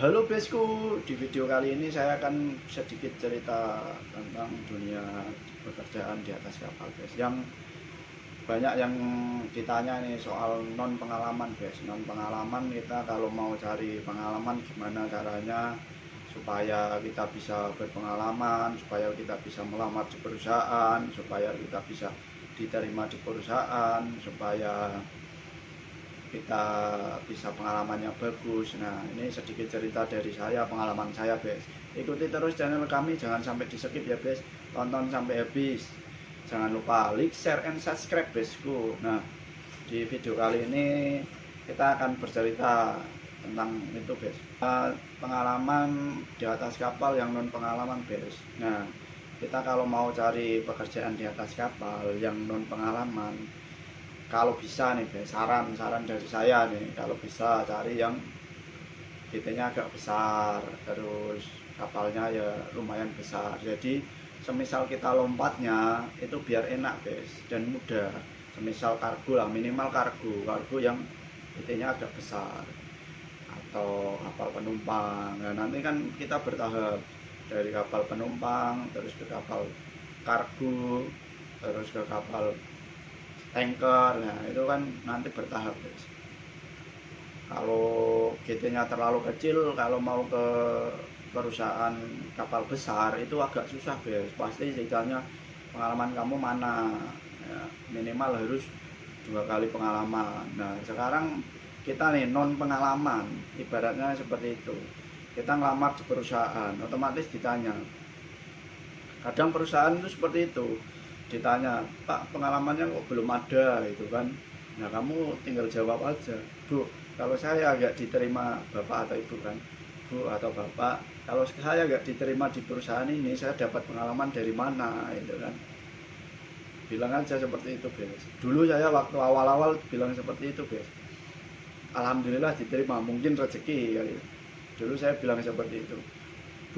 Halo besku, di video kali ini saya akan sedikit cerita tentang dunia pekerjaan di atas kapal guys. Yang banyak yang ditanya nih soal non pengalaman guys. Non pengalaman, kita kalau mau cari pengalaman gimana caranya supaya kita bisa berpengalaman, supaya kita bisa melamar di perusahaan, supaya kita bisa diterima di perusahaan, supaya kita bisa pengalamannya bagus. Nah, ini sedikit cerita dari saya, pengalaman saya guys. Ikuti terus channel kami, jangan sampai di skip ya guys, tonton sampai habis. Jangan lupa like, share, and subscribe guysku. Nah, di video kali ini kita akan bercerita tentang itu guys, pengalaman di atas kapal yang non pengalaman guys. Nah, kita kalau mau cari pekerjaan di atas kapal yang non pengalaman, kalau bisa nih guys, saran dari saya nih, kalau bisa cari yang PT-nya agak besar, terus kapalnya ya lumayan besar. Jadi semisal kita lompatnya itu biar enak guys dan mudah. Semisal kargo lah, minimal kargo yang PT-nya agak besar, atau kapal penumpang. Nah, nanti kan kita bertahap dari kapal penumpang terus ke kapal kargo, terus ke kapal tanker. Nah, itu kan nanti bertahap guys. Kalau GT-nya terlalu kecil, kalau mau ke perusahaan kapal besar itu agak susah guys. Pasti istilahnya pengalaman kamu mana ya, minimal harus 2 kali pengalaman. Nah, sekarang kita nih non pengalaman, ibaratnya seperti itu. Kita ngelamar di perusahaan, otomatis ditanya. Kadang perusahaan itu seperti itu, ditanya, Pak, pengalamannya kok belum ada itu kan. Nah, kamu tinggal jawab aja, Bu, kalau saya agak diterima Bapak atau Ibu kan, Bu atau Bapak, kalau saya agak diterima di perusahaan ini, saya dapat pengalaman dari mana itu kan. Bilang aja seperti itu guys. Dulu saya waktu awal-awal bilang seperti itu guys, alhamdulillah diterima, mungkin rezeki ya. Dulu saya bilang seperti itu,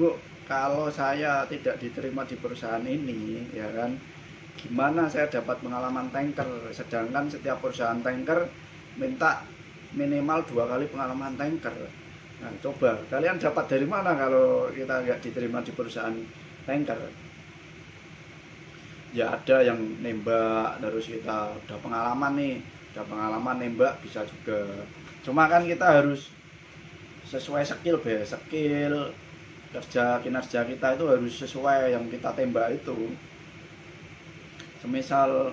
Bu, kalau saya tidak diterima di perusahaan ini ya kan, gimana saya dapat pengalaman tanker, sedangkan setiap perusahaan tanker minta minimal 2 kali pengalaman tanker. Nah, coba kalian dapat dari mana kalau kita nggak diterima di perusahaan tanker? Ya ada yang nembak, terus kita udah pengalaman nih, udah pengalaman nembak bisa juga. Cuma kan kita harus sesuai skill skill kerja, kinerja kita itu harus sesuai yang kita tembak itu. Semisal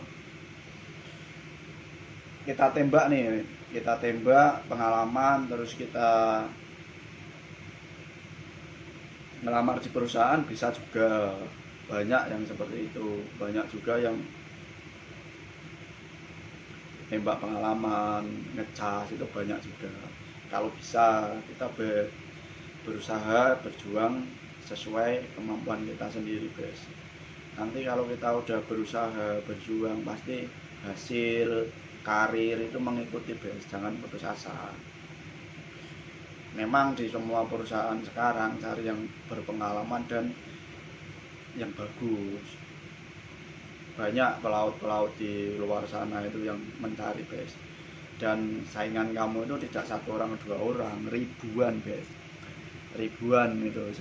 kita tembak nih, kita tembak pengalaman, terus kita ngelamar di perusahaan bisa juga. Banyak yang seperti itu, banyak juga yang tembak pengalaman, ngecas, itu banyak juga. Kalau bisa kita berusaha, berjuang sesuai kemampuan kita sendiri guys. Nanti kalau kita udah berusaha, berjuang, pasti hasil karir itu mengikuti guys. Jangan putus asa. Memang di semua perusahaan sekarang cari yang berpengalaman dan yang bagus. Banyak pelaut-pelaut di luar sana itu yang mencari guys. Dan saingan kamu itu tidak 1 orang 2 orang, ribuan guys, ribuan itu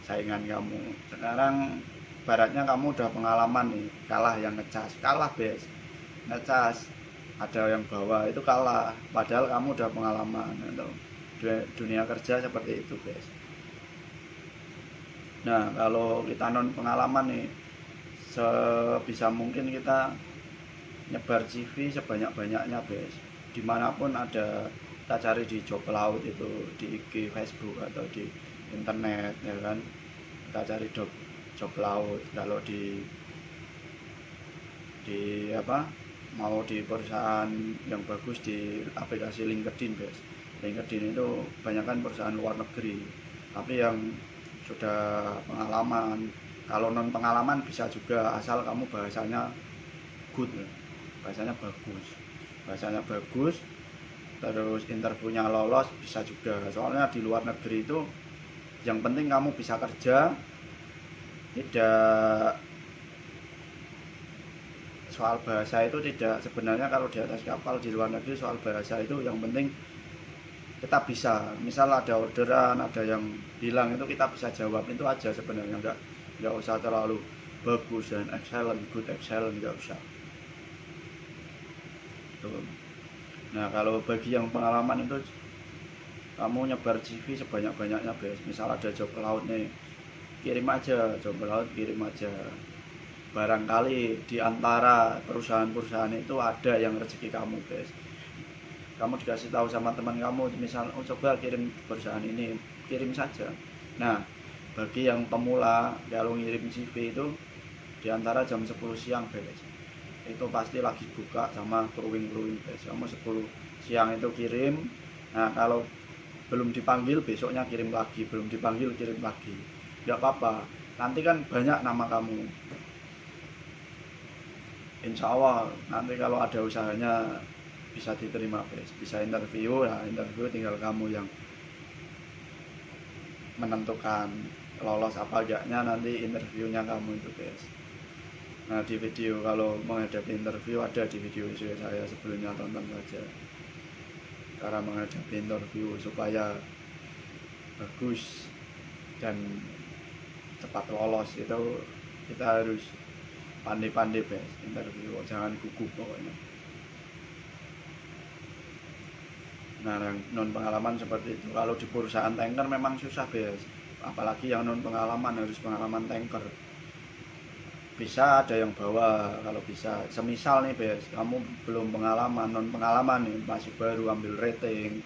saingan kamu. Sekarang baratnya kamu udah pengalaman nih, kalah yang ngecas, kalah guys, ngecas ada yang bawa itu kalah, padahal kamu udah pengalaman itu. Dunia kerja seperti itu guys. Nah, kalau kita non pengalaman nih, sebisa mungkin kita nyebar CV sebanyak-banyaknya guys. Dimanapun ada, kita cari di job laut itu, di IG, Facebook, atau di internet ya kan. Kita cari job laut. Kalau di apa, mau di perusahaan yang bagus, di aplikasi LinkedIn guys. LinkedIn itu banyakkan perusahaan luar negeri, tapi yang sudah pengalaman. Kalau non pengalaman bisa juga, asal kamu bahasanya good, bahasanya bagus, terus interviewnya lolos, bisa juga. Soalnya di luar negeri itu yang penting kamu bisa kerja, tidak soal bahasa itu tidak. Sebenarnya kalau di atas kapal di luar negeri soal bahasa itu yang penting kita bisa, misal ada orderan, ada yang bilang itu kita bisa jawab, itu aja sebenarnya, nggak usah terlalu bagus dan excellent, good excellent, nggak usah. Tuh. Nah kalau bagi yang pengalaman itu kamu nyebar CV sebanyak-banyaknya guys. Misal ada job laut nih, kirim aja job laut, kirim aja. Barangkali di antara perusahaan-perusahaan itu ada yang rezeki kamu guys. Kamu dikasih tahu sama teman kamu, misal oh coba kirim perusahaan ini, kirim saja. Nah bagi yang pemula kalau ngirim CV itu di antara jam 10 siang guys, itu pasti lagi buka sama crewing guys. Kamu 10 siang itu kirim. Nah kalau belum dipanggil besoknya kirim lagi, belum dipanggil kirim lagi, nggak apa-apa, nanti kan banyak nama kamu. Insya Allah nanti kalau ada usahanya bisa diterima guys, bisa interview. Nah interview tinggal kamu yang menentukan lolos apa enggaknya, nanti interviewnya kamu itu guys. Nah di video kalau menghadapi interview ada di video saya sebelumnya, tonton saja cara menghadapi interview supaya bagus dan cepat lolos. Itu kita harus pandai-pandai guys interview, jangan gugup pokoknya. Nah yang non pengalaman seperti itu, kalau di perusahaan tanker memang susah guys, apalagi yang non pengalaman, harus pengalaman tanker. Bisa ada yang bawa kalau bisa, semisal nih guys kamu belum pengalaman, non pengalaman nih, masih baru ambil rating,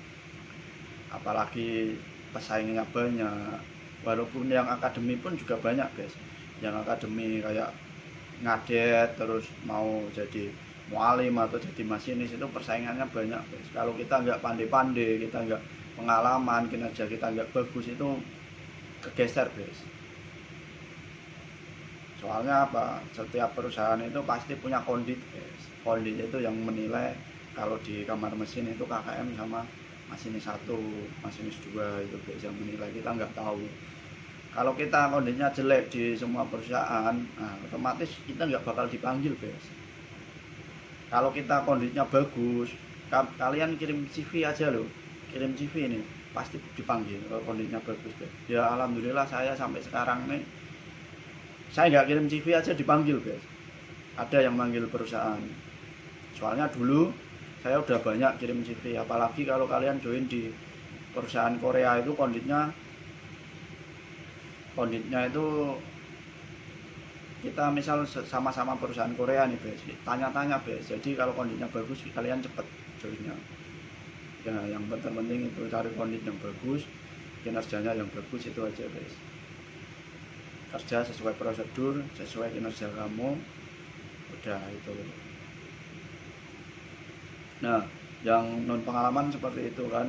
apalagi pesaingnya banyak. Walaupun yang akademi pun juga banyak guys, yang akademi kayak ngadet terus mau jadi mualim atau jadi masinis, itu persaingannya banyak guys. Kalau kita nggak pandai-pandai, kita nggak pengalaman, kinerja kita nggak bagus, itu kegeser guys. Soalnya apa, setiap perusahaan itu pasti punya kondit guys. Kondit itu yang menilai kalau di kamar mesin itu KKM sama masinis 1, masinis 2 itu guys yang menilai, kita nggak tahu. Kalau kita kondisinya jelek di semua perusahaan, nah, otomatis kita nggak bakal dipanggil guys. Kalau kita kondisinya bagus, kalian kirim CV aja loh, kirim CV ini pasti dipanggil kalau kondisinya bagus guys. Ya alhamdulillah saya sampai sekarang nih, saya nggak kirim CV aja dipanggil guys, ada yang manggil perusahaan. Soalnya dulu saya udah banyak kirim CV, apalagi kalau kalian join di perusahaan Korea itu kondisinya itu kita misal sama-sama perusahaan Korea nih guys, tanya-tanya guys. Jadi kalau kondisinya bagus kalian cepet joinnya. Ya yang penting itu cari kondisi yang bagus, kinerjanya yang bagus, itu aja guys. Kerja sesuai prosedur, sesuai kinerja kamu, udah itu. Nah yang non pengalaman seperti itu kan,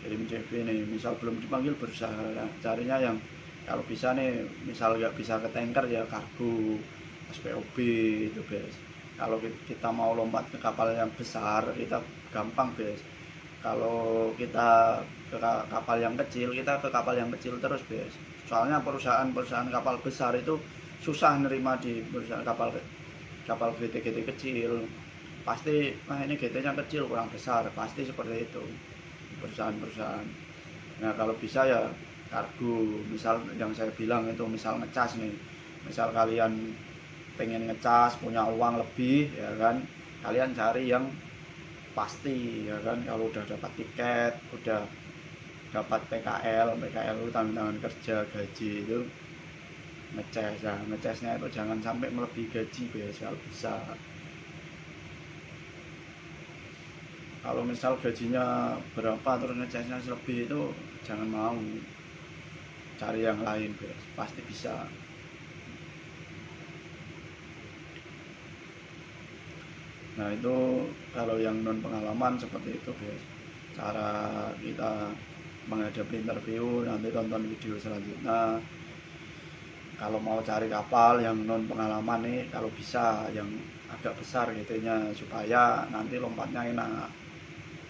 kirim CV nih, misal belum dipanggil berusaha carinya yang kalau bisa nih, misal nggak bisa ke tanker ya kargo, SPOB itu guys. Kalau kita mau lompat ke kapal yang besar kita gampang guys. Kalau kita ke kapal yang kecil, kita ke kapal yang kecil terus guys. Soalnya perusahaan kapal besar itu susah nerima di perusahaan kapal GT kecil. Pasti ini GT-nya kecil, kurang besar, pasti seperti itu perusahaan-perusahaan. Nah kalau bisa ya kargo, misal yang saya bilang itu, misal ngecas nih, misal kalian pengen ngecas, punya uang lebih ya kan, kalian cari yang pasti ya kan. Kalau udah dapat tiket, udah dapat PKL itu tanggungan kerja, gaji, itu ngecas. Nah ngecasnya itu jangan sampai melebihi gaji guys kalau bisa. Kalau misal gajinya berapa terus ngecasnya lebih, itu jangan mau, cari yang lain guys, pasti bisa. Nah itu kalau yang non pengalaman seperti itu guys, cara kita menghadapi interview. Nanti tonton video selanjutnya. Kalau mau cari kapal yang non pengalaman nih, kalau bisa yang agak besar GT-nya, supaya nanti lompatnya enak.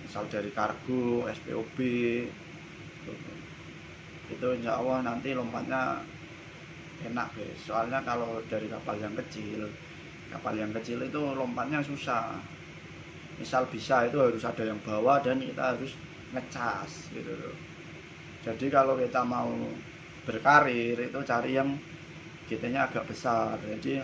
Misal dari kargo, SPOB itu insya Allah nanti lompatnya enak guys. Soalnya kalau dari kapal yang kecil itu lompatnya susah. Misal bisa itu harus ada yang bawa dan kita harus ngecas gitu loh. Jadi kalau kita mau berkarir itu cari yang GT-nya agak besar, jadi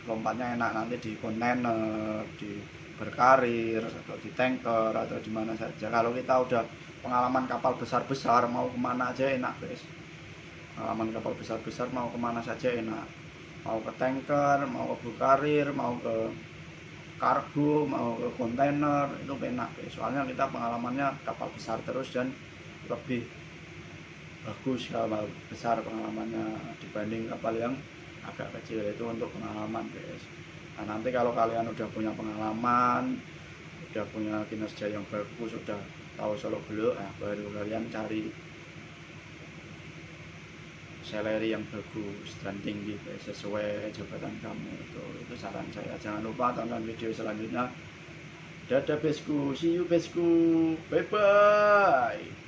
lompatnya enak nanti di kontainer, di berkarir atau di tanker atau di mana saja. Kalau kita udah pengalaman kapal besar-besar mau kemana aja enak guys. Pengalaman kapal besar-besar mau kemana saja enak, mau ke tanker, mau ke berkarir, mau ke kargo, mau ke kontainer, itu enak guys. Soalnya kita pengalamannya kapal besar terus dan lebih bagus kapal besar pengalamannya dibanding kapal yang agak kecil. Itu untuk pengalaman guys. Nah nanti kalau kalian udah punya pengalaman, udah punya kinerja yang bagus, udah tahu seluk beluk, nah baru kalian cari salary yang bagus dan tinggi guys, sesuai jabatan kamu. Itu saran saya. Jangan lupa tonton video selanjutnya. Dadah besku, see you besku, bye bye.